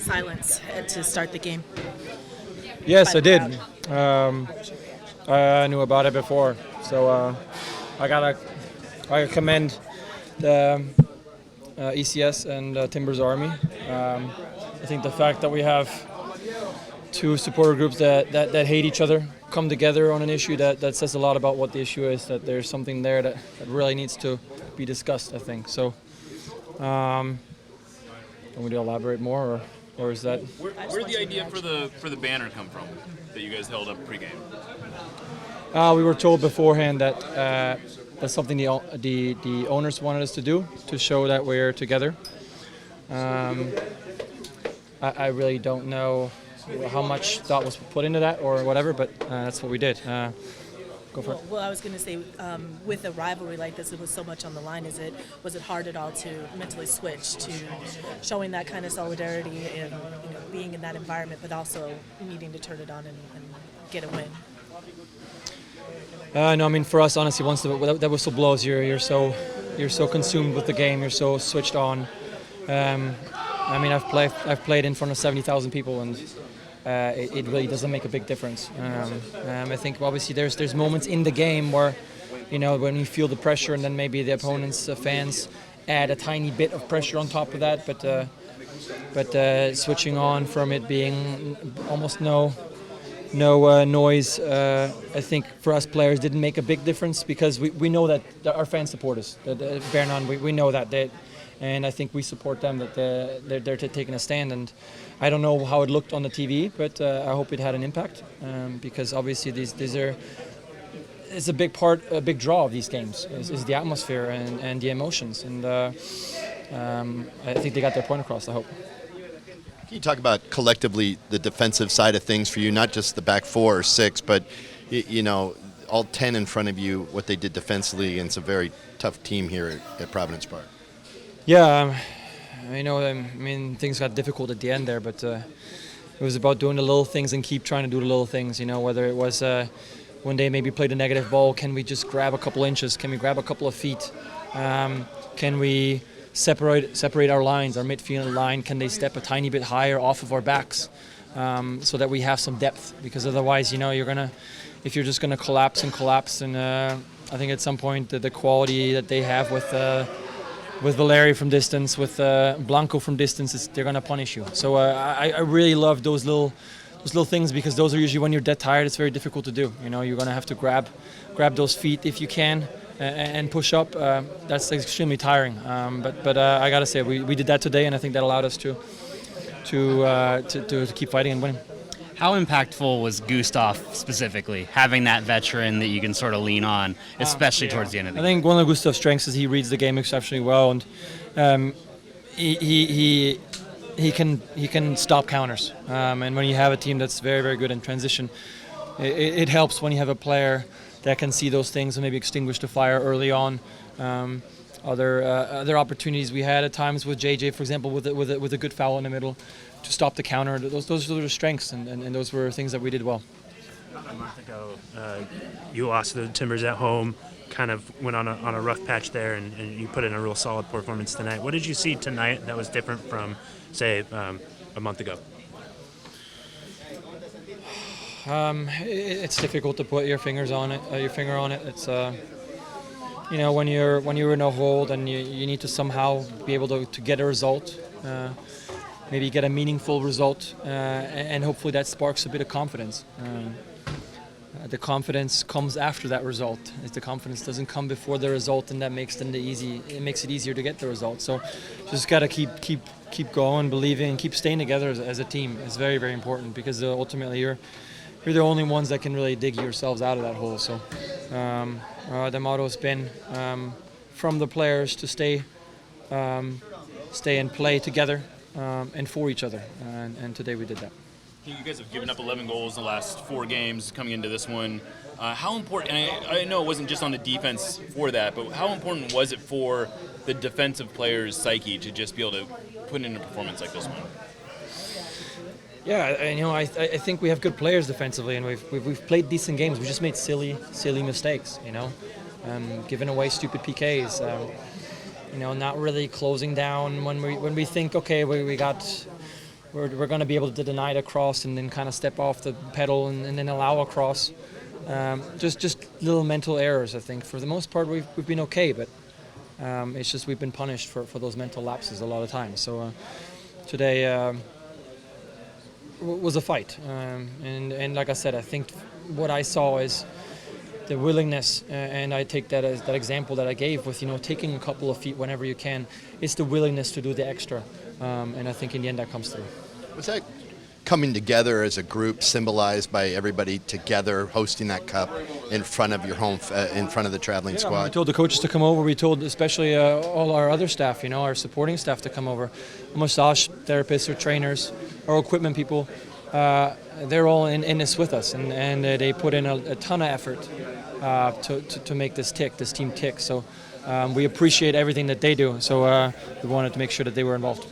silence to start the game? Yes, I did. I knew about it before, so I commend the ECS and Timbers Army. I think the fact that we have two supporter groups that hate each other come together on an issue that says a lot about what the issue is, that there's something there that really needs to be discussed, I think. So, want me to elaborate more, or is that? Where did the idea for the banner come from that you guys held up pregame? We were told beforehand that that's something the owners wanted us to do, to show that we're together. I really don't know how much thought was put into that or whatever, but that's what we did. Go for it. Well, I was going to say, with a rivalry like this, it was so much on the line. Was it hard at all to mentally switch to showing that kind of solidarity and being in that environment, but also needing to turn it on and get a win? No, I mean, for us, honestly, once that whistle blows, you're so consumed with the game, you're so switched on. I mean, I've played in front of 70,000 people, and it really doesn't make a big difference. I think obviously there's moments in the game where, when you feel the pressure, and then maybe the opponent's fans add a tiny bit of pressure on top of that. But switching on from it being almost no noise, I think for us players didn't make a big difference, because we know that our fans support us. Bernan, we know that. And I think we support them, that they're taking a stand. And I don't know how it looked on the TV, but I hope it had an impact, because obviously these are, it's a big draw of these games is the atmosphere and the emotions. And I think they got their point across, I hope. Can you talk about collectively the defensive side of things for you, not just the back 4 or 6, but all 10 in front of you, what they did defensively against a very tough team here at Providence Park? Yeah, I mean, things got difficult at the end there, but it was about doing the little things and keep trying to do the little things. Whether it was when they maybe played a negative ball, can we just grab a couple inches? Can we grab a couple of feet? Can we separate our lines, our midfield line? Can they step a tiny bit higher off of our backs, so that we have some depth? Because otherwise, if you're just gonna collapse, and I think at some point the quality that they have with Valeri from distance, with Blanco from distance, they're gonna punish you. So I really love those little things, because those are usually when you're dead tired. It's very difficult to do. You're gonna have to grab those feet if you can, and push up. That's extremely tiring. But I gotta say, we did that today, and I think that allowed us to keep fighting and winning. How impactful was Gustav specifically, having that veteran that you can sort of lean on, especially towards the end of the game? I think one of Gustav's strengths is he reads the game exceptionally well, and he can stop counters. And when you have a team that's very, very good in transition, it helps when you have a player that can see those things and maybe extinguish the fire early on. Other opportunities we had at times with JJ, for example, with a good foul in the middle, to stop the counter. Those are the strengths, and those were things that we did well. A month ago, you lost to the Timbers at home, kind of went on a rough patch there, and you put in a real solid performance tonight. What did you see tonight that was different from, say, a month ago? It's difficult to put your finger on it. It's when you're in a hold and you need to somehow be able to get a result. Maybe get a meaningful result, and hopefully that sparks a bit of confidence. The confidence comes after that result. If the confidence doesn't come before the result, and that makes it easier to get the result. So just gotta keep going, believing, keep staying together as a team. It's very, very important, because ultimately you're the only ones that can really dig yourselves out of that hole. So the motto has been from the players to stay and play together. And for each other, and today we did that. You guys have given up 11 goals in the last 4 games coming into this one. How important, and I know it wasn't just on the defense for that, but how important was it for the defensive players' psyche to just be able to put in a performance like this one? Yeah, I think we have good players defensively, and we've played decent games. We just made silly mistakes, giving away stupid PKs. Not really closing down when we think, okay, we got we're going to be able to deny the cross and then kind of step off the pedal and then allow a cross. Just little mental errors, I think. For the most part, we've been okay, but it's just we've been punished for those mental lapses a lot of times. So today was a fight, and like I said, I think what I saw is the willingness, and I take that as that example that I gave with taking a couple of feet whenever you can. It's the willingness to do the extra, and I think in the end that comes through. Was that coming together as a group symbolized by everybody together hosting that cup in front of your home, in front of the traveling squad? We told the coaches to come over. We told especially all our other staff, our supporting staff to come over. Massage therapists or trainers or equipment people. They're all in this with us, and they put in a ton of effort to make this team tick. So we appreciate everything that they do. So we wanted to make sure that they were involved.